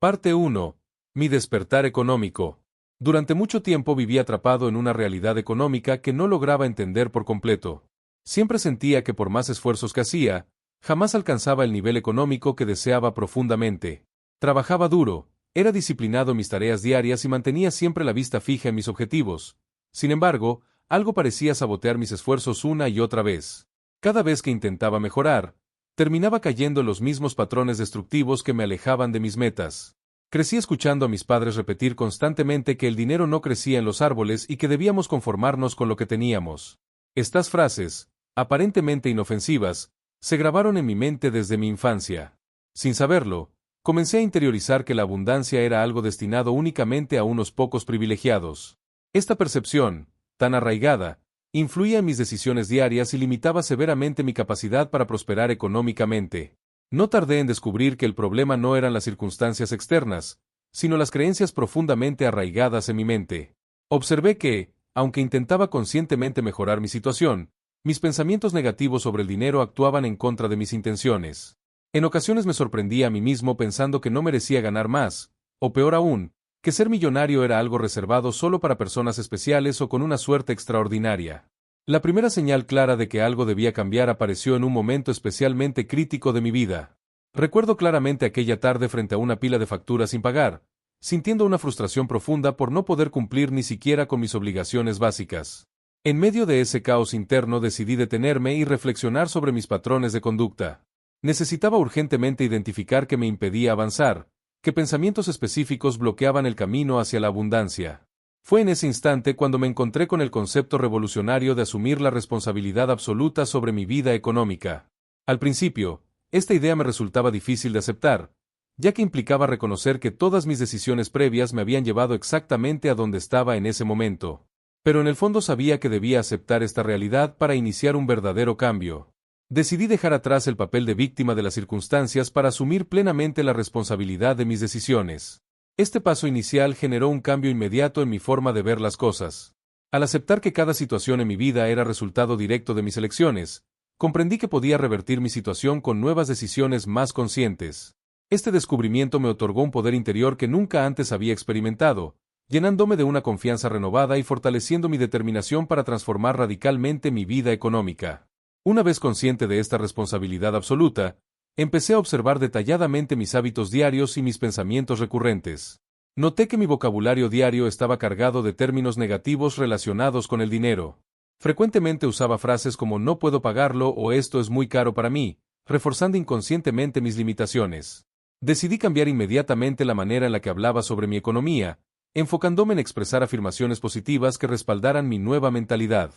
Parte 1. Mi despertar económico. Durante mucho tiempo viví atrapado en una realidad económica que no lograba entender por completo. Siempre sentía que por más esfuerzos que hacía, jamás alcanzaba el nivel económico que deseaba profundamente. Trabajaba duro, era disciplinado en mis tareas diarias y mantenía siempre la vista fija en mis objetivos. Sin embargo, algo parecía sabotear mis esfuerzos una y otra vez. Cada vez que intentaba mejorar, terminaba cayendo en los mismos patrones destructivos que me alejaban de mis metas. Crecí escuchando a mis padres repetir constantemente que el dinero no crecía en los árboles y que debíamos conformarnos con lo que teníamos. Estas frases, aparentemente inofensivas, se grabaron en mi mente desde mi infancia. Sin saberlo, comencé a interiorizar que la abundancia era algo destinado únicamente a unos pocos privilegiados. Esta percepción, tan arraigada, influía en mis decisiones diarias y limitaba severamente mi capacidad para prosperar económicamente. No tardé en descubrir que el problema no eran las circunstancias externas, sino las creencias profundamente arraigadas en mi mente. Observé que, aunque intentaba conscientemente mejorar mi situación, mis pensamientos negativos sobre el dinero actuaban en contra de mis intenciones. En ocasiones me sorprendía a mí mismo pensando que no merecía ganar más, o peor aún, que ser millonario era algo reservado solo para personas especiales o con una suerte extraordinaria. La primera señal clara de que algo debía cambiar apareció en un momento especialmente crítico de mi vida. Recuerdo claramente aquella tarde frente a una pila de facturas sin pagar, sintiendo una frustración profunda por no poder cumplir ni siquiera con mis obligaciones básicas. En medio de ese caos interno decidí detenerme y reflexionar sobre mis patrones de conducta. Necesitaba urgentemente identificar qué me impedía avanzar, qué pensamientos específicos bloqueaban el camino hacia la abundancia. Fue en ese instante cuando me encontré con el concepto revolucionario de asumir la responsabilidad absoluta sobre mi vida económica. Al principio, esta idea me resultaba difícil de aceptar, ya que implicaba reconocer que todas mis decisiones previas me habían llevado exactamente a donde estaba en ese momento. Pero en el fondo sabía que debía aceptar esta realidad para iniciar un verdadero cambio. Decidí dejar atrás el papel de víctima de las circunstancias para asumir plenamente la responsabilidad de mis decisiones. Este paso inicial generó un cambio inmediato en mi forma de ver las cosas. Al aceptar que cada situación en mi vida era resultado directo de mis elecciones, comprendí que podía revertir mi situación con nuevas decisiones más conscientes. Este descubrimiento me otorgó un poder interior que nunca antes había experimentado, llenándome de una confianza renovada y fortaleciendo mi determinación para transformar radicalmente mi vida económica. Una vez consciente de esta responsabilidad absoluta, empecé a observar detalladamente mis hábitos diarios y mis pensamientos recurrentes. Noté que mi vocabulario diario estaba cargado de términos negativos relacionados con el dinero. Frecuentemente usaba frases como no puedo pagarlo o esto es muy caro para mí, reforzando inconscientemente mis limitaciones. Decidí cambiar inmediatamente la manera en la que hablaba sobre mi economía, enfocándome en expresar afirmaciones positivas que respaldaran mi nueva mentalidad.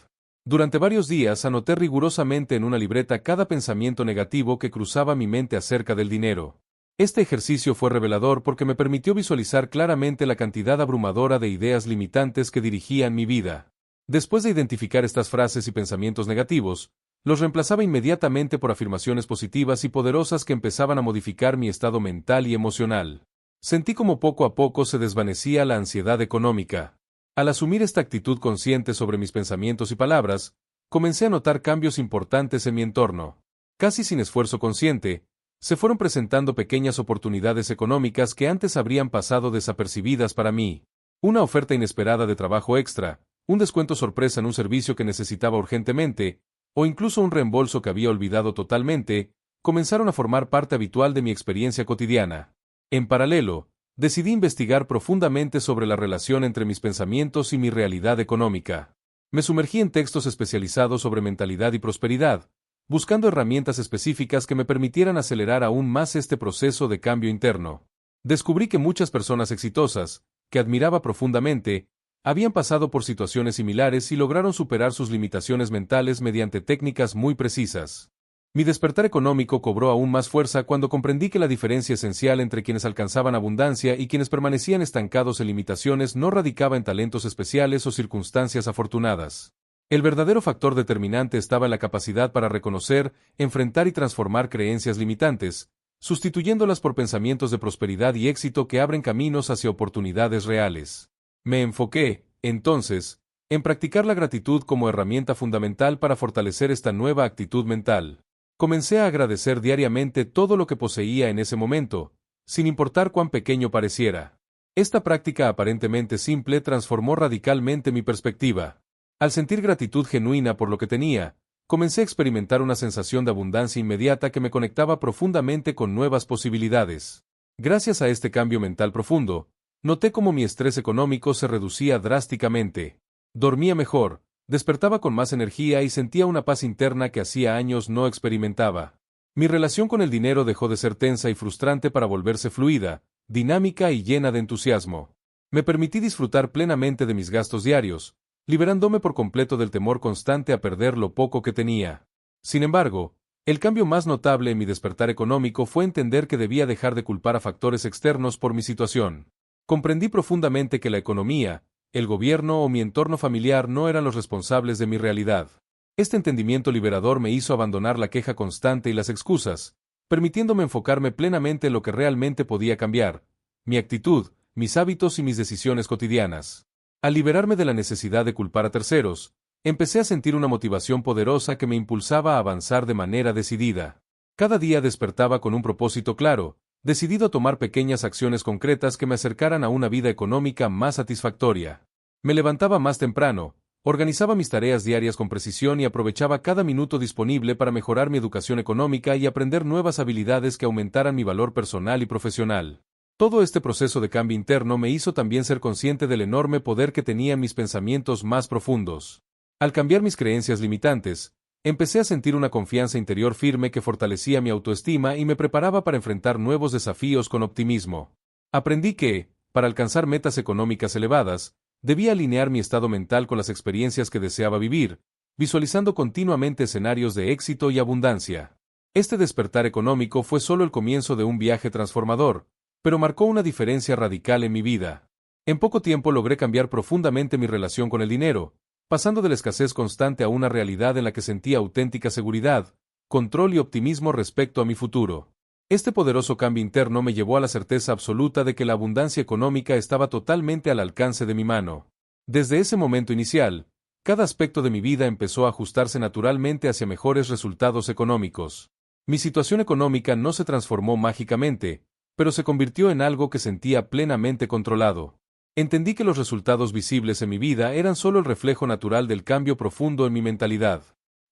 Durante varios días anoté rigurosamente en una libreta cada pensamiento negativo que cruzaba mi mente acerca del dinero. Este ejercicio fue revelador porque me permitió visualizar claramente la cantidad abrumadora de ideas limitantes que dirigían mi vida. Después de identificar estas frases y pensamientos negativos, los reemplazaba inmediatamente por afirmaciones positivas y poderosas que empezaban a modificar mi estado mental y emocional. Sentí como poco a poco se desvanecía la ansiedad económica. Al asumir esta actitud consciente sobre mis pensamientos y palabras, comencé a notar cambios importantes en mi entorno. Casi sin esfuerzo consciente, se fueron presentando pequeñas oportunidades económicas que antes habrían pasado desapercibidas para mí. Una oferta inesperada de trabajo extra, un descuento sorpresa en un servicio que necesitaba urgentemente, o incluso un reembolso que había olvidado totalmente, comenzaron a formar parte habitual de mi experiencia cotidiana. En paralelo, decidí investigar profundamente sobre la relación entre mis pensamientos y mi realidad económica. Me sumergí en textos especializados sobre mentalidad y prosperidad, buscando herramientas específicas que me permitieran acelerar aún más este proceso de cambio interno. Descubrí que muchas personas exitosas, que admiraba profundamente, habían pasado por situaciones similares y lograron superar sus limitaciones mentales mediante técnicas muy precisas. Mi despertar económico cobró aún más fuerza cuando comprendí que la diferencia esencial entre quienes alcanzaban abundancia y quienes permanecían estancados en limitaciones no radicaba en talentos especiales o circunstancias afortunadas. El verdadero factor determinante estaba en la capacidad para reconocer, enfrentar y transformar creencias limitantes, sustituyéndolas por pensamientos de prosperidad y éxito que abren caminos hacia oportunidades reales. Me enfoqué, entonces, en practicar la gratitud como herramienta fundamental para fortalecer esta nueva actitud mental. Comencé a agradecer diariamente todo lo que poseía en ese momento, sin importar cuán pequeño pareciera. Esta práctica aparentemente simple transformó radicalmente mi perspectiva. Al sentir gratitud genuina por lo que tenía, comencé a experimentar una sensación de abundancia inmediata que me conectaba profundamente con nuevas posibilidades. Gracias a este cambio mental profundo, noté cómo mi estrés económico se reducía drásticamente. Dormía mejor, despertaba con más energía y sentía una paz interna que hacía años no experimentaba. Mi relación con el dinero dejó de ser tensa y frustrante para volverse fluida, dinámica y llena de entusiasmo. Me permití disfrutar plenamente de mis gastos diarios, liberándome por completo del temor constante a perder lo poco que tenía. Sin embargo, el cambio más notable en mi despertar económico fue entender que debía dejar de culpar a factores externos por mi situación. Comprendí profundamente que la economía, el gobierno o mi entorno familiar no eran los responsables de mi realidad. Este entendimiento liberador me hizo abandonar la queja constante y las excusas, permitiéndome enfocarme plenamente en lo que realmente podía cambiar: mi actitud, mis hábitos y mis decisiones cotidianas. Al liberarme de la necesidad de culpar a terceros, empecé a sentir una motivación poderosa que me impulsaba a avanzar de manera decidida. Cada día despertaba con un propósito claro, decidido a tomar pequeñas acciones concretas que me acercaran a una vida económica más satisfactoria. Me levantaba más temprano, organizaba mis tareas diarias con precisión y aprovechaba cada minuto disponible para mejorar mi educación económica y aprender nuevas habilidades que aumentaran mi valor personal y profesional. Todo este proceso de cambio interno me hizo también ser consciente del enorme poder que tenían mis pensamientos más profundos. Al cambiar mis creencias limitantes, empecé a sentir una confianza interior firme que fortalecía mi autoestima y me preparaba para enfrentar nuevos desafíos con optimismo. Aprendí que, para alcanzar metas económicas elevadas, debía alinear mi estado mental con las experiencias que deseaba vivir, visualizando continuamente escenarios de éxito y abundancia. Este despertar económico fue solo el comienzo de un viaje transformador, pero marcó una diferencia radical en mi vida. En poco tiempo logré cambiar profundamente mi relación con el dinero, pasando de la escasez constante a una realidad en la que sentía auténtica seguridad, control y optimismo respecto a mi futuro. Este poderoso cambio interno me llevó a la certeza absoluta de que la abundancia económica estaba totalmente al alcance de mi mano. Desde ese momento inicial, cada aspecto de mi vida empezó a ajustarse naturalmente hacia mejores resultados económicos. Mi situación económica no se transformó mágicamente, pero se convirtió en algo que sentía plenamente controlado. Entendí que los resultados visibles en mi vida eran solo el reflejo natural del cambio profundo en mi mentalidad.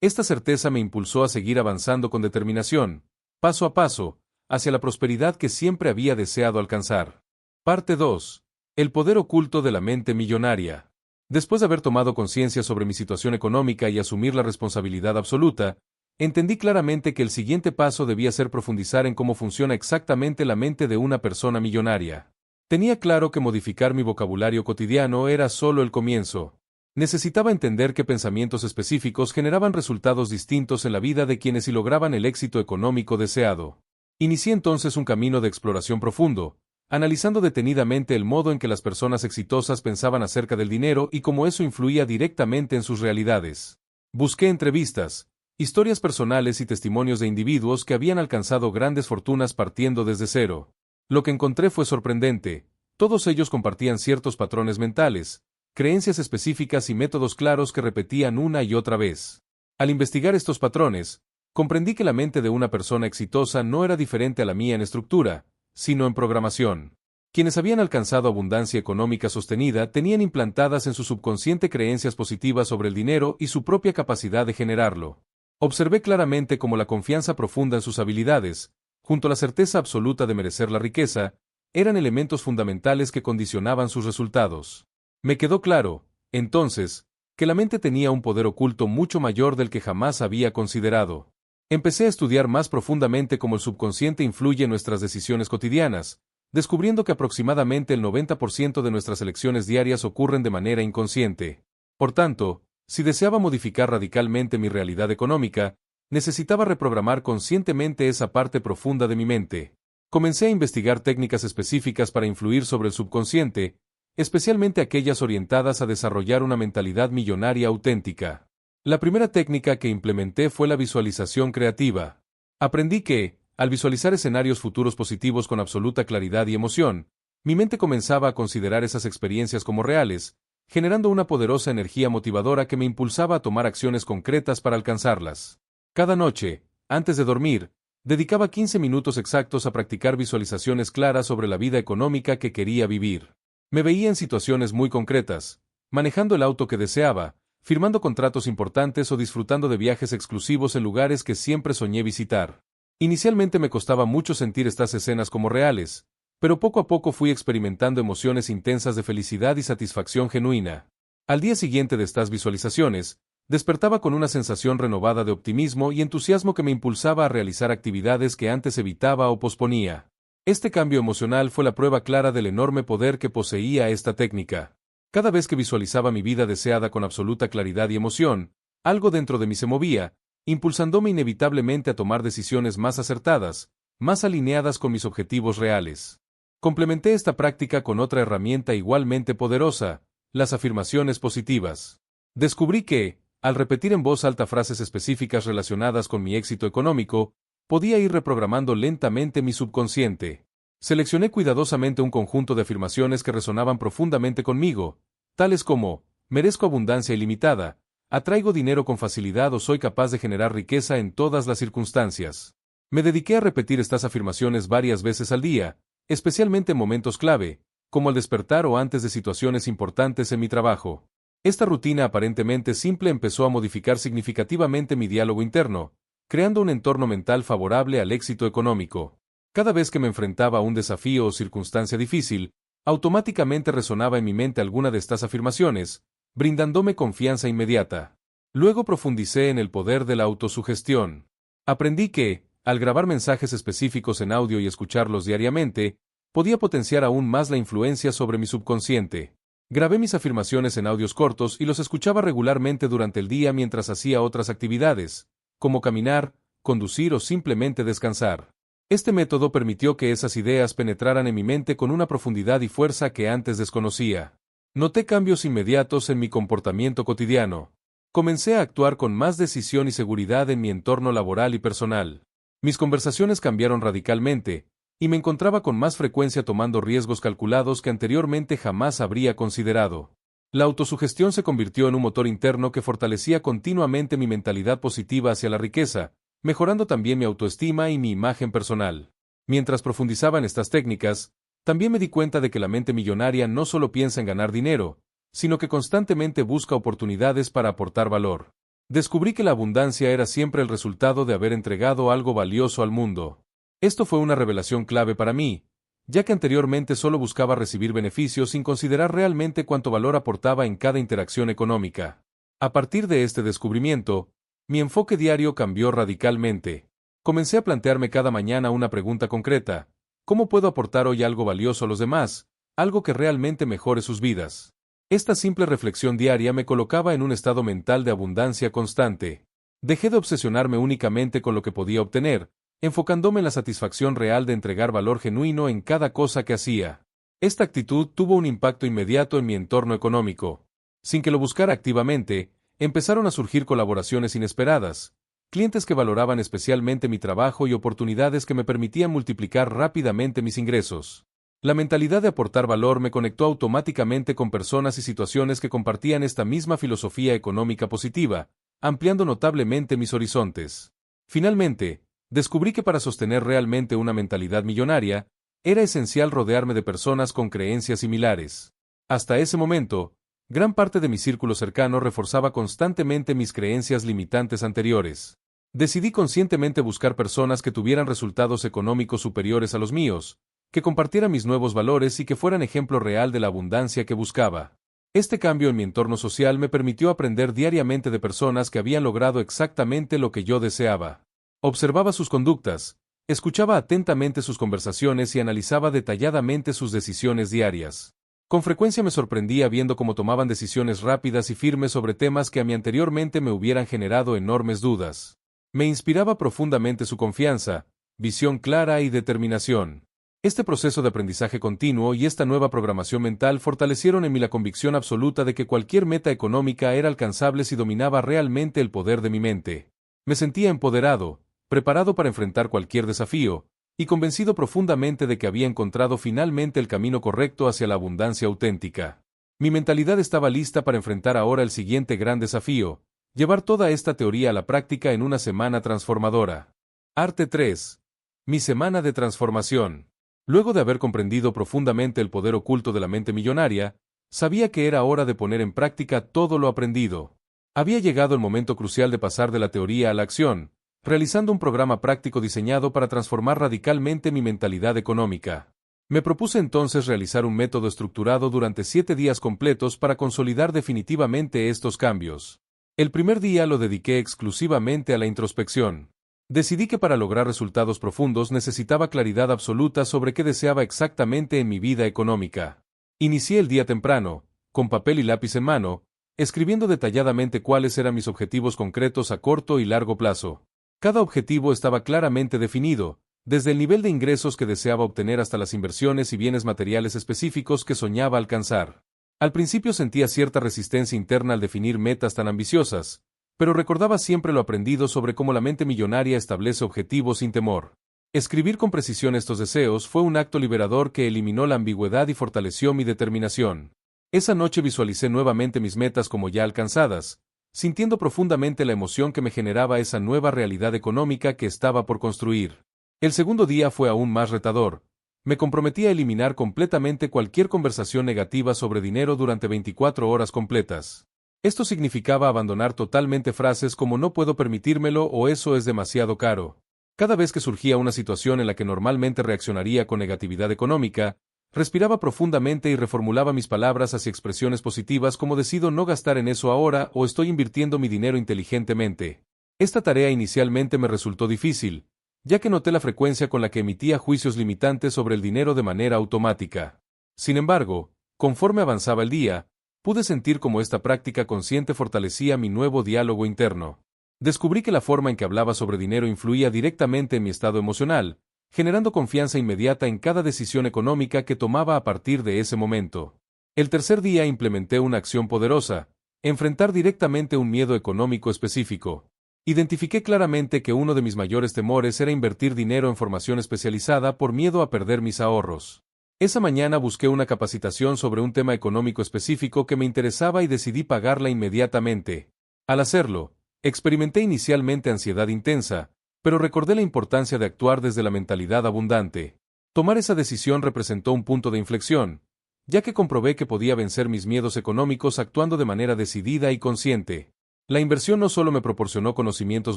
Esta certeza me impulsó a seguir avanzando con determinación, paso a paso, hacia la prosperidad que siempre había deseado alcanzar. Parte 2. El poder oculto de la mente millonaria. Después de haber tomado conciencia sobre mi situación económica y asumir la responsabilidad absoluta, entendí claramente que el siguiente paso debía ser profundizar en cómo funciona exactamente la mente de una persona millonaria. Tenía claro que modificar mi vocabulario cotidiano era solo el comienzo. Necesitaba entender qué pensamientos específicos generaban resultados distintos en la vida de quienes sí lograban el éxito económico deseado. Inicié entonces un camino de exploración profundo, analizando detenidamente el modo en que las personas exitosas pensaban acerca del dinero y cómo eso influía directamente en sus realidades. Busqué entrevistas, historias personales y testimonios de individuos que habían alcanzado grandes fortunas partiendo desde cero. Lo que encontré fue sorprendente: todos ellos compartían ciertos patrones mentales, creencias específicas y métodos claros que repetían una y otra vez. Al investigar estos patrones, comprendí que la mente de una persona exitosa no era diferente a la mía en estructura, sino en programación. Quienes habían alcanzado abundancia económica sostenida tenían implantadas en su subconsciente creencias positivas sobre el dinero y su propia capacidad de generarlo. Observé claramente cómo la confianza profunda en sus habilidades, junto a la certeza absoluta de merecer la riqueza, eran elementos fundamentales que condicionaban sus resultados. Me quedó claro, entonces, que la mente tenía un poder oculto mucho mayor del que jamás había considerado. Empecé a estudiar más profundamente cómo el subconsciente influye en nuestras decisiones cotidianas, descubriendo que aproximadamente el 90% de nuestras elecciones diarias ocurren de manera inconsciente. Por tanto, si deseaba modificar radicalmente mi realidad económica, necesitaba reprogramar conscientemente esa parte profunda de mi mente. Comencé a investigar técnicas específicas para influir sobre el subconsciente, especialmente aquellas orientadas a desarrollar una mentalidad millonaria auténtica. La primera técnica que implementé fue la visualización creativa. Aprendí que, al visualizar escenarios futuros positivos con absoluta claridad y emoción, mi mente comenzaba a considerar esas experiencias como reales, generando una poderosa energía motivadora que me impulsaba a tomar acciones concretas para alcanzarlas. Cada noche, antes de dormir, Dedicaba 15 minutos exactos a practicar visualizaciones claras sobre la vida económica que quería vivir. Me veía en situaciones muy concretas, manejando el auto que deseaba, firmando contratos importantes o disfrutando de viajes exclusivos en lugares que siempre soñé visitar. Inicialmente me costaba mucho sentir estas escenas como reales, pero poco a poco fui experimentando emociones intensas de felicidad y satisfacción genuina. Al día siguiente de estas visualizaciones, despertaba con una sensación renovada de optimismo y entusiasmo que me impulsaba a realizar actividades que antes evitaba o posponía. Este cambio emocional fue la prueba clara del enorme poder que poseía esta técnica. Cada vez que visualizaba mi vida deseada con absoluta claridad y emoción, algo dentro de mí se movía, impulsándome inevitablemente a tomar decisiones más acertadas, más alineadas con mis objetivos reales. Complementé esta práctica con otra herramienta igualmente poderosa, las afirmaciones positivas. Descubrí que, al repetir en voz alta frases específicas relacionadas con mi éxito económico, podía ir reprogramando lentamente mi subconsciente. Seleccioné cuidadosamente un conjunto de afirmaciones que resonaban profundamente conmigo, tales como, merezco abundancia ilimitada, atraigo dinero con facilidad o soy capaz de generar riqueza en todas las circunstancias. Me dediqué a repetir estas afirmaciones varias veces al día, especialmente en momentos clave, como al despertar o antes de situaciones importantes en mi trabajo. Esta rutina aparentemente simple empezó a modificar significativamente mi diálogo interno, creando un entorno mental favorable al éxito económico. Cada vez que me enfrentaba a un desafío o circunstancia difícil, automáticamente resonaba en mi mente alguna de estas afirmaciones, brindándome confianza inmediata. Luego profundicé en el poder de la autosugestión. Aprendí que, al grabar mensajes específicos en audio y escucharlos diariamente, podía potenciar aún más la influencia sobre mi subconsciente. Grabé mis afirmaciones en audios cortos y los escuchaba regularmente durante el día mientras hacía otras actividades, como caminar, conducir o simplemente descansar. Este método permitió que esas ideas penetraran en mi mente con una profundidad y fuerza que antes desconocía. Noté cambios inmediatos en mi comportamiento cotidiano. Comencé a actuar con más decisión y seguridad en mi entorno laboral y personal. Mis conversaciones cambiaron radicalmente, y me encontraba con más frecuencia tomando riesgos calculados que anteriormente jamás habría considerado. La autosugestión se convirtió en un motor interno que fortalecía continuamente mi mentalidad positiva hacia la riqueza, mejorando también mi autoestima y mi imagen personal. Mientras profundizaba en estas técnicas, también me di cuenta de que la mente millonaria no solo piensa en ganar dinero, sino que constantemente busca oportunidades para aportar valor. Descubrí que la abundancia era siempre el resultado de haber entregado algo valioso al mundo. Esto fue una revelación clave para mí, ya que anteriormente solo buscaba recibir beneficios sin considerar realmente cuánto valor aportaba en cada interacción económica. A partir de este descubrimiento, mi enfoque diario cambió radicalmente. Comencé a plantearme cada mañana una pregunta concreta: ¿cómo puedo aportar hoy algo valioso a los demás, algo que realmente mejore sus vidas? Esta simple reflexión diaria me colocaba en un estado mental de abundancia constante. Dejé de obsesionarme únicamente con lo que podía obtener, enfocándome en la satisfacción real de entregar valor genuino en cada cosa que hacía. Esta actitud tuvo un impacto inmediato en mi entorno económico. Sin que lo buscara activamente, empezaron a surgir colaboraciones inesperadas, clientes que valoraban especialmente mi trabajo y oportunidades que me permitían multiplicar rápidamente mis ingresos. La mentalidad de aportar valor me conectó automáticamente con personas y situaciones que compartían esta misma filosofía económica positiva, ampliando notablemente mis horizontes. Finalmente, descubrí que para sostener realmente una mentalidad millonaria, era esencial rodearme de personas con creencias similares. Hasta ese momento, gran parte de mi círculo cercano reforzaba constantemente mis creencias limitantes anteriores. Decidí conscientemente buscar personas que tuvieran resultados económicos superiores a los míos, que compartieran mis nuevos valores y que fueran ejemplo real de la abundancia que buscaba. Este cambio en mi entorno social me permitió aprender diariamente de personas que habían logrado exactamente lo que yo deseaba. Observaba sus conductas, escuchaba atentamente sus conversaciones y analizaba detalladamente sus decisiones diarias. Con frecuencia me sorprendía viendo cómo tomaban decisiones rápidas y firmes sobre temas que a mí anteriormente me hubieran generado enormes dudas. Me inspiraba profundamente su confianza, visión clara y determinación. Este proceso de aprendizaje continuo y esta nueva programación mental fortalecieron en mí la convicción absoluta de que cualquier meta económica era alcanzable si dominaba realmente el poder de mi mente. Me sentía empoderado, preparado para enfrentar cualquier desafío, y convencido profundamente de que había encontrado finalmente el camino correcto hacia la abundancia auténtica. Mi mentalidad estaba lista para enfrentar ahora el siguiente gran desafío: llevar toda esta teoría a la práctica en una semana transformadora. Arte 3. Mi semana de transformación. Luego de haber comprendido profundamente el poder oculto de la mente millonaria, sabía que era hora de poner en práctica todo lo aprendido. Había llegado el momento crucial de pasar de la teoría a la acción, realizando un programa práctico diseñado para transformar radicalmente mi mentalidad económica. Me propuse entonces realizar un método estructurado durante 7 días completos para consolidar definitivamente estos cambios. El primer día lo dediqué exclusivamente a la introspección. Decidí que para lograr resultados profundos necesitaba claridad absoluta sobre qué deseaba exactamente en mi vida económica. Inicié el día temprano, con papel y lápiz en mano, escribiendo detalladamente cuáles eran mis objetivos concretos a corto y largo plazo. Cada objetivo estaba claramente definido, desde el nivel de ingresos que deseaba obtener hasta las inversiones y bienes materiales específicos que soñaba alcanzar. Al principio sentía cierta resistencia interna al definir metas tan ambiciosas, pero recordaba siempre lo aprendido sobre cómo la mente millonaria establece objetivos sin temor. Escribir con precisión estos deseos fue un acto liberador que eliminó la ambigüedad y fortaleció mi determinación. Esa noche visualicé nuevamente mis metas como ya alcanzadas, sintiendo profundamente la emoción que me generaba esa nueva realidad económica que estaba por construir. El segundo día fue aún más retador. Me comprometí a eliminar completamente cualquier conversación negativa sobre dinero durante 24 horas completas. Esto significaba abandonar totalmente frases como no puedo permitírmelo o eso es demasiado caro. Cada vez que surgía una situación en la que normalmente reaccionaría con negatividad económica, respiraba profundamente y reformulaba mis palabras hacia expresiones positivas como decido no gastar en eso ahora o estoy invirtiendo mi dinero inteligentemente. Esta tarea inicialmente me resultó difícil, ya que noté la frecuencia con la que emitía juicios limitantes sobre el dinero de manera automática. Sin embargo, conforme avanzaba el día, pude sentir cómo esta práctica consciente fortalecía mi nuevo diálogo interno. Descubrí que la forma en que hablaba sobre dinero influía directamente en mi estado emocional, generando confianza inmediata en cada decisión económica que tomaba a partir de ese momento. El tercer día implementé una acción poderosa: enfrentar directamente un miedo económico específico. Identifiqué claramente que uno de mis mayores temores era invertir dinero en formación especializada por miedo a perder mis ahorros. Esa mañana busqué una capacitación sobre un tema económico específico que me interesaba y decidí pagarla inmediatamente. Al hacerlo, experimenté inicialmente ansiedad intensa, pero recordé la importancia de actuar desde la mentalidad abundante. Tomar esa decisión representó un punto de inflexión, ya que comprobé que podía vencer mis miedos económicos actuando de manera decidida y consciente. La inversión no solo me proporcionó conocimientos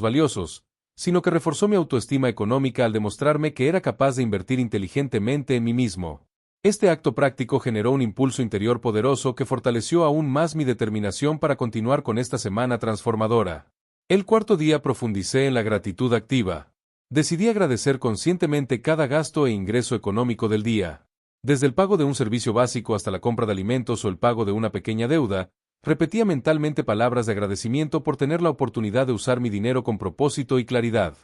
valiosos, sino que reforzó mi autoestima económica al demostrarme que era capaz de invertir inteligentemente en mí mismo. Este acto práctico generó un impulso interior poderoso que fortaleció aún más mi determinación para continuar con esta semana transformadora. El cuarto día profundicé en la gratitud activa. Decidí agradecer conscientemente cada gasto e ingreso económico del día. Desde el pago de un servicio básico hasta la compra de alimentos o el pago de una pequeña deuda, repetía mentalmente palabras de agradecimiento por tener la oportunidad de usar mi dinero con propósito y claridad.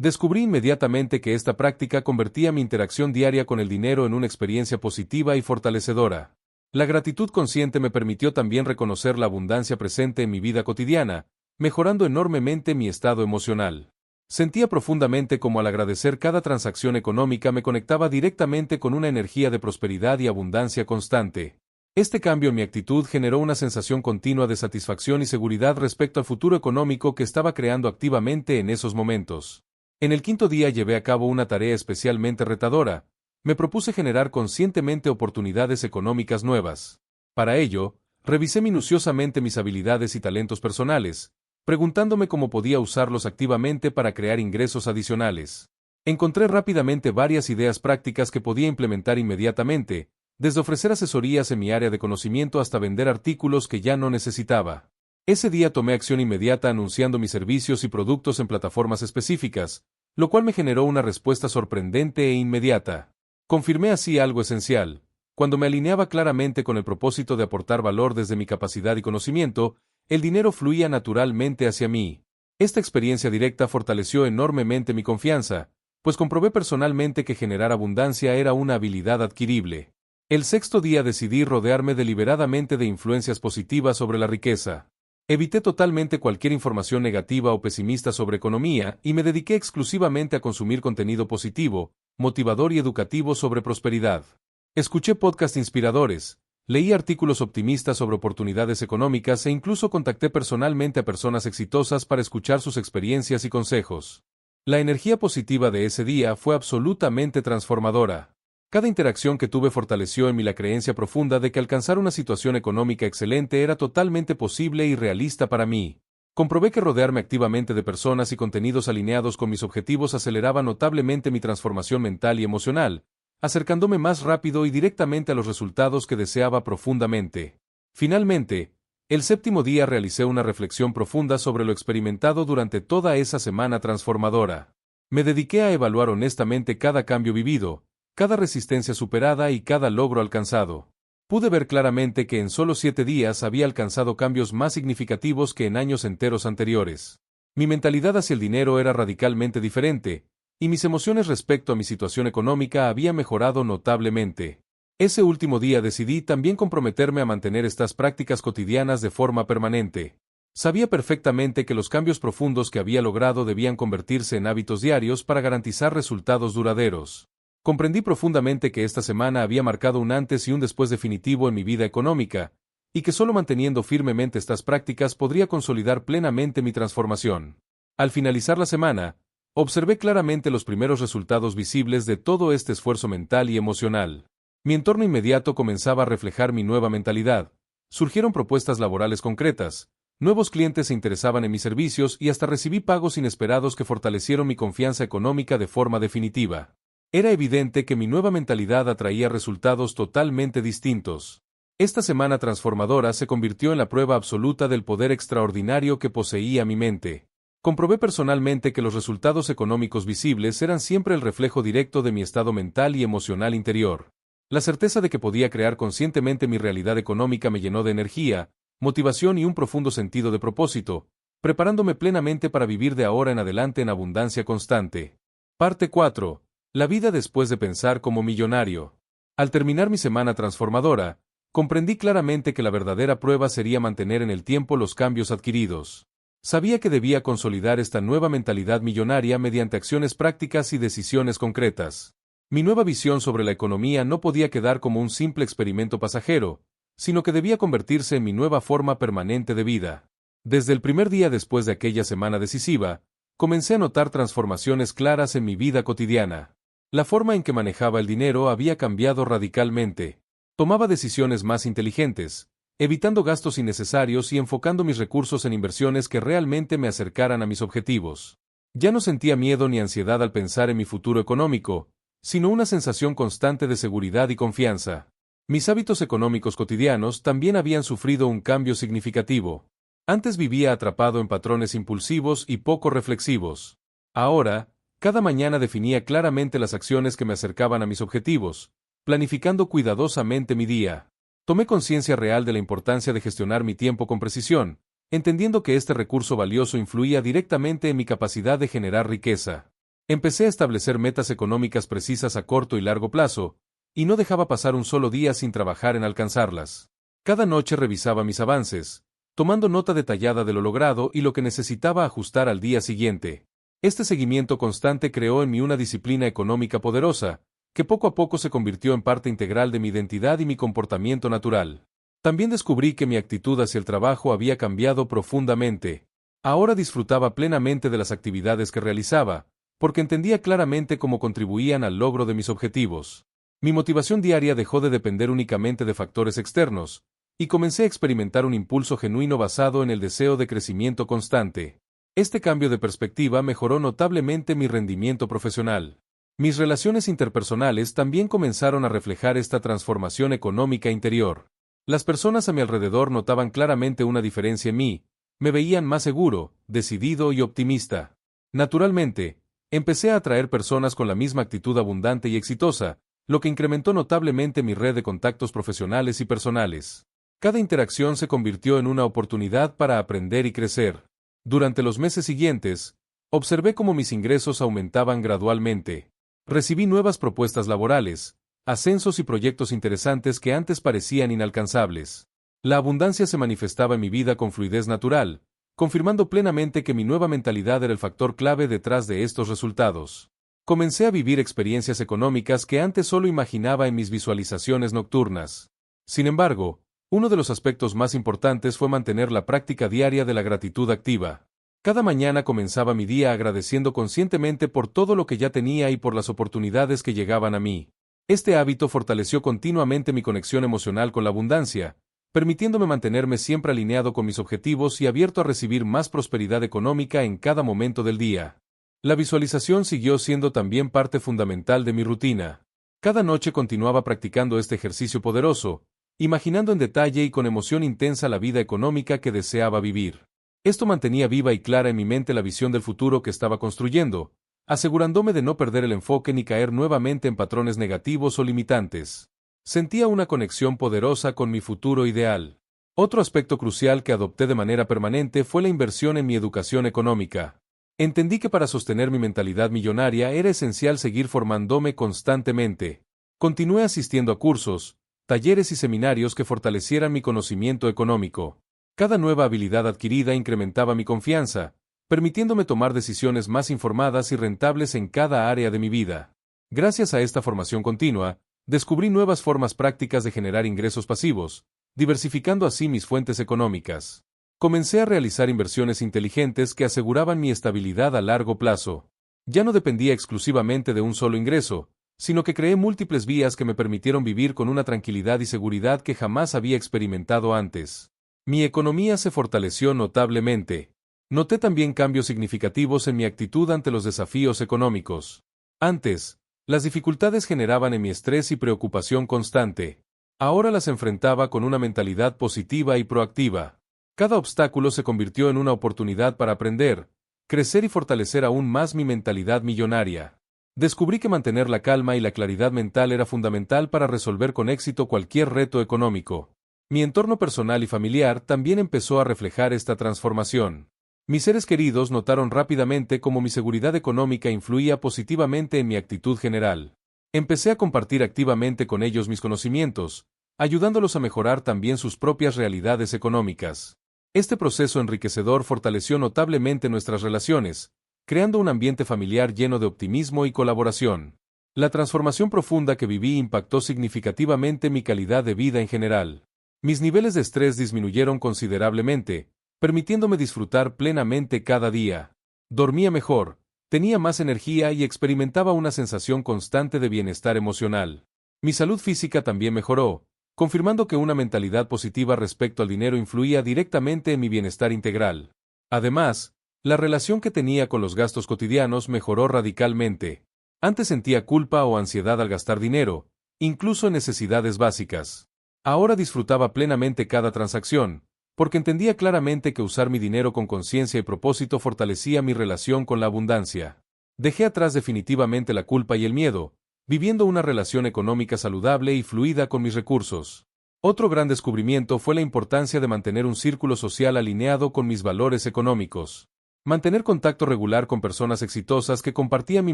Descubrí inmediatamente que esta práctica convertía mi interacción diaria con el dinero en una experiencia positiva y fortalecedora. La gratitud consciente me permitió también reconocer la abundancia presente en mi vida cotidiana, mejorando enormemente mi estado emocional. Sentía profundamente cómo al agradecer cada transacción económica me conectaba directamente con una energía de prosperidad y abundancia constante. Este cambio en mi actitud generó una sensación continua de satisfacción y seguridad respecto al futuro económico que estaba creando activamente en esos momentos. En el quinto día llevé a cabo una tarea especialmente retadora. Me propuse generar conscientemente oportunidades económicas nuevas. Para ello, revisé minuciosamente mis habilidades y talentos personales, preguntándome cómo podía usarlos activamente para crear ingresos adicionales. Encontré rápidamente varias ideas prácticas que podía implementar inmediatamente, desde ofrecer asesorías en mi área de conocimiento hasta vender artículos que ya no necesitaba. Ese día tomé acción inmediata anunciando mis servicios y productos en plataformas específicas, lo cual me generó una respuesta sorprendente e inmediata. Confirmé así algo esencial: cuando me alineaba claramente con el propósito de aportar valor desde mi capacidad y conocimiento, el dinero fluía naturalmente hacia mí. Esta experiencia directa fortaleció enormemente mi confianza, pues comprobé personalmente que generar abundancia era una habilidad adquirible. El sexto día decidí rodearme deliberadamente de influencias positivas sobre la riqueza. Evité totalmente cualquier información negativa o pesimista sobre economía y me dediqué exclusivamente a consumir contenido positivo, motivador y educativo sobre prosperidad. Escuché podcasts inspiradores, leí artículos optimistas sobre oportunidades económicas e incluso contacté personalmente a personas exitosas para escuchar sus experiencias y consejos. La energía positiva de ese día fue absolutamente transformadora. Cada interacción que tuve fortaleció en mí la creencia profunda de que alcanzar una situación económica excelente era totalmente posible y realista para mí. Comprobé que rodearme activamente de personas y contenidos alineados con mis objetivos aceleraba notablemente mi transformación mental y emocional, acercándome más rápido y directamente a los resultados que deseaba profundamente. Finalmente, el séptimo día realicé una reflexión profunda sobre lo experimentado durante toda esa semana transformadora. Me dediqué a evaluar honestamente cada cambio vivido, cada resistencia superada y cada logro alcanzado. Pude ver claramente que en solo 7 días había alcanzado cambios más significativos que en años enteros anteriores. Mi mentalidad hacia el dinero era radicalmente diferente, y mis emociones respecto a mi situación económica había mejorado notablemente. Ese último día decidí también comprometerme a mantener estas prácticas cotidianas de forma permanente. Sabía perfectamente que los cambios profundos que había logrado debían convertirse en hábitos diarios para garantizar resultados duraderos. Comprendí profundamente que esta semana había marcado un antes y un después definitivo en mi vida económica, y que solo manteniendo firmemente estas prácticas podría consolidar plenamente mi transformación. Al finalizar la semana, observé claramente los primeros resultados visibles de todo este esfuerzo mental y emocional. Mi entorno inmediato comenzaba a reflejar mi nueva mentalidad. Surgieron propuestas laborales concretas, nuevos clientes se interesaban en mis servicios y hasta recibí pagos inesperados que fortalecieron mi confianza económica de forma definitiva. Era evidente que mi nueva mentalidad atraía resultados totalmente distintos. Esta semana transformadora se convirtió en la prueba absoluta del poder extraordinario que poseía mi mente. Comprobé personalmente que los resultados económicos visibles eran siempre el reflejo directo de mi estado mental y emocional interior. La certeza de que podía crear conscientemente mi realidad económica me llenó de energía, motivación y un profundo sentido de propósito, preparándome plenamente para vivir de ahora en adelante en abundancia constante. Parte 4. La vida después de pensar como millonario. Al terminar mi semana transformadora, comprendí claramente que la verdadera prueba sería mantener en el tiempo los cambios adquiridos. Sabía que debía consolidar esta nueva mentalidad millonaria mediante acciones prácticas y decisiones concretas. Mi nueva visión sobre la economía no podía quedar como un simple experimento pasajero, sino que debía convertirse en mi nueva forma permanente de vida. Desde el primer día después de aquella semana decisiva, comencé a notar transformaciones claras en mi vida cotidiana. La forma en que manejaba el dinero había cambiado radicalmente. Tomaba decisiones más inteligentes, evitando gastos innecesarios y enfocando mis recursos en inversiones que realmente me acercaran a mis objetivos. Ya no sentía miedo ni ansiedad al pensar en mi futuro económico, sino una sensación constante de seguridad y confianza. Mis hábitos económicos cotidianos también habían sufrido un cambio significativo. Antes vivía atrapado en patrones impulsivos y poco reflexivos. Ahora, cada mañana definía claramente las acciones que me acercaban a mis objetivos, planificando cuidadosamente mi día. Tomé conciencia real de la importancia de gestionar mi tiempo con precisión, entendiendo que este recurso valioso influía directamente en mi capacidad de generar riqueza. Empecé a establecer metas económicas precisas a corto y largo plazo, y no dejaba pasar un solo día sin trabajar en alcanzarlas. Cada noche revisaba mis avances, tomando nota detallada de lo logrado y lo que necesitaba ajustar al día siguiente. Este seguimiento constante creó en mí una disciplina económica poderosa, que poco a poco se convirtió en parte integral de mi identidad y mi comportamiento natural. También descubrí que mi actitud hacia el trabajo había cambiado profundamente. Ahora disfrutaba plenamente de las actividades que realizaba, porque entendía claramente cómo contribuían al logro de mis objetivos. Mi motivación diaria dejó de depender únicamente de factores externos, y comencé a experimentar un impulso genuino basado en el deseo de crecimiento constante. Este cambio de perspectiva mejoró notablemente mi rendimiento profesional. Mis relaciones interpersonales también comenzaron a reflejar esta transformación económica interior. Las personas a mi alrededor notaban claramente una diferencia en mí, me veían más seguro, decidido y optimista. Naturalmente, empecé a atraer personas con la misma actitud abundante y exitosa, lo que incrementó notablemente mi red de contactos profesionales y personales. Cada interacción se convirtió en una oportunidad para aprender y crecer. Durante los meses siguientes, observé cómo mis ingresos aumentaban gradualmente. Recibí nuevas propuestas laborales, ascensos y proyectos interesantes que antes parecían inalcanzables. La abundancia se manifestaba en mi vida con fluidez natural, confirmando plenamente que mi nueva mentalidad era el factor clave detrás de estos resultados. Comencé a vivir experiencias económicas que antes solo imaginaba en mis visualizaciones nocturnas. Sin embargo, uno de los aspectos más importantes fue mantener la práctica diaria de la gratitud activa. Cada mañana comenzaba mi día agradeciendo conscientemente por todo lo que ya tenía y por las oportunidades que llegaban a mí. Este hábito fortaleció continuamente mi conexión emocional con la abundancia, permitiéndome mantenerme siempre alineado con mis objetivos y abierto a recibir más prosperidad económica en cada momento del día. La visualización siguió siendo también parte fundamental de mi rutina. Cada noche continuaba practicando este ejercicio poderoso, imaginando en detalle y con emoción intensa la vida económica que deseaba vivir. Esto mantenía viva y clara en mi mente la visión del futuro que estaba construyendo, asegurándome de no perder el enfoque ni caer nuevamente en patrones negativos o limitantes. Sentía una conexión poderosa con mi futuro ideal. Otro aspecto crucial que adopté de manera permanente fue la inversión en mi educación económica. Entendí que para sostener mi mentalidad millonaria era esencial seguir formándome constantemente. Continué asistiendo a cursos, talleres y seminarios que fortalecieran mi conocimiento económico. Cada nueva habilidad adquirida incrementaba mi confianza, permitiéndome tomar decisiones más informadas y rentables en cada área de mi vida. Gracias a esta formación continua, descubrí nuevas formas prácticas de generar ingresos pasivos, diversificando así mis fuentes económicas. Comencé a realizar inversiones inteligentes que aseguraban mi estabilidad a largo plazo. Ya no dependía exclusivamente de un solo ingreso, sino que creé múltiples vías que me permitieron vivir con una tranquilidad y seguridad que jamás había experimentado antes. Mi economía se fortaleció notablemente. Noté también cambios significativos en mi actitud ante los desafíos económicos. Antes, las dificultades generaban en mi estrés y preocupación constante. Ahora las enfrentaba con una mentalidad positiva y proactiva. Cada obstáculo se convirtió en una oportunidad para aprender, crecer y fortalecer aún más mi mentalidad millonaria. Descubrí que mantener la calma y la claridad mental era fundamental para resolver con éxito cualquier reto económico. Mi entorno personal y familiar también empezó a reflejar esta transformación. Mis seres queridos notaron rápidamente cómo mi seguridad económica influía positivamente en mi actitud general. Empecé a compartir activamente con ellos mis conocimientos, ayudándolos a mejorar también sus propias realidades económicas. Este proceso enriquecedor fortaleció notablemente nuestras relaciones, creando un ambiente familiar lleno de optimismo y colaboración. La transformación profunda que viví impactó significativamente mi calidad de vida en general. Mis niveles de estrés disminuyeron considerablemente, permitiéndome disfrutar plenamente cada día. Dormía mejor, tenía más energía y experimentaba una sensación constante de bienestar emocional. Mi salud física también mejoró, confirmando que una mentalidad positiva respecto al dinero influía directamente en mi bienestar integral. Además, la relación que tenía con los gastos cotidianos mejoró radicalmente. Antes sentía culpa o ansiedad al gastar dinero, incluso en necesidades básicas. Ahora disfrutaba plenamente cada transacción, porque entendía claramente que usar mi dinero con conciencia y propósito fortalecía mi relación con la abundancia. Dejé atrás definitivamente la culpa y el miedo, viviendo una relación económica saludable y fluida con mis recursos. Otro gran descubrimiento fue la importancia de mantener un círculo social alineado con mis valores económicos. Mantener contacto regular con personas exitosas que compartían mi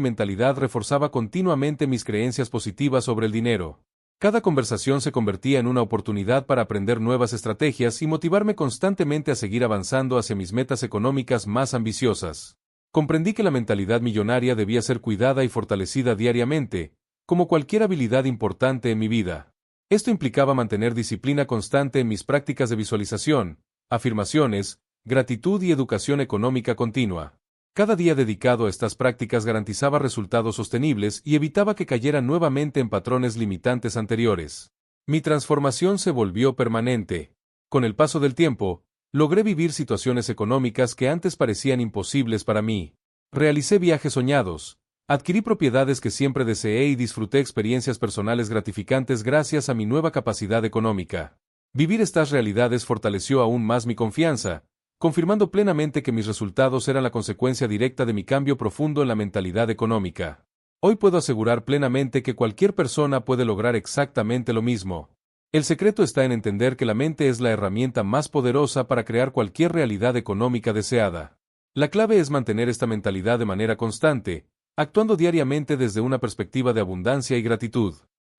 mentalidad reforzaba continuamente mis creencias positivas sobre el dinero. Cada conversación se convertía en una oportunidad para aprender nuevas estrategias y motivarme constantemente a seguir avanzando hacia mis metas económicas más ambiciosas. Comprendí que la mentalidad millonaria debía ser cuidada y fortalecida diariamente, como cualquier habilidad importante en mi vida. Esto implicaba mantener disciplina constante en mis prácticas de visualización, afirmaciones, gratitud y educación económica continua. Cada día dedicado a estas prácticas garantizaba resultados sostenibles y evitaba que cayera nuevamente en patrones limitantes anteriores. Mi transformación se volvió permanente. Con el paso del tiempo, logré vivir situaciones económicas que antes parecían imposibles para mí. Realicé viajes soñados, adquirí propiedades que siempre deseé y disfruté experiencias personales gratificantes gracias a mi nueva capacidad económica. Vivir estas realidades fortaleció aún más mi confianza, confirmando plenamente que mis resultados eran la consecuencia directa de mi cambio profundo en la mentalidad económica. Hoy puedo asegurar plenamente que cualquier persona puede lograr exactamente lo mismo. El secreto está en entender que la mente es la herramienta más poderosa para crear cualquier realidad económica deseada. La clave es mantener esta mentalidad de manera constante, actuando diariamente desde una perspectiva de abundancia y gratitud.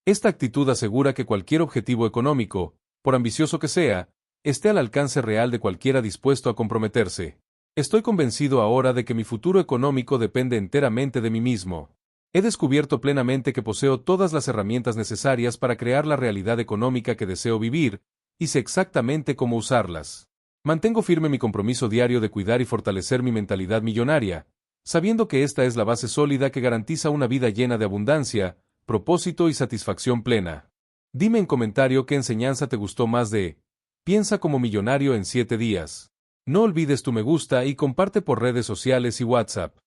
Esta actitud asegura que cualquier objetivo económico, por ambicioso que sea, esté al alcance real de cualquiera dispuesto a comprometerse. Estoy convencido ahora de que mi futuro económico depende enteramente de mí mismo. He descubierto plenamente que poseo todas las herramientas necesarias para crear la realidad económica que deseo vivir, y sé exactamente cómo usarlas. Mantengo firme mi compromiso diario de cuidar y fortalecer mi mentalidad millonaria, sabiendo que esta es la base sólida que garantiza una vida llena de abundancia, propósito y satisfacción plena. Dime en comentario qué enseñanza te gustó más de Piensa como millonario en 7 días. No olvides tu me gusta y comparte por redes sociales y WhatsApp.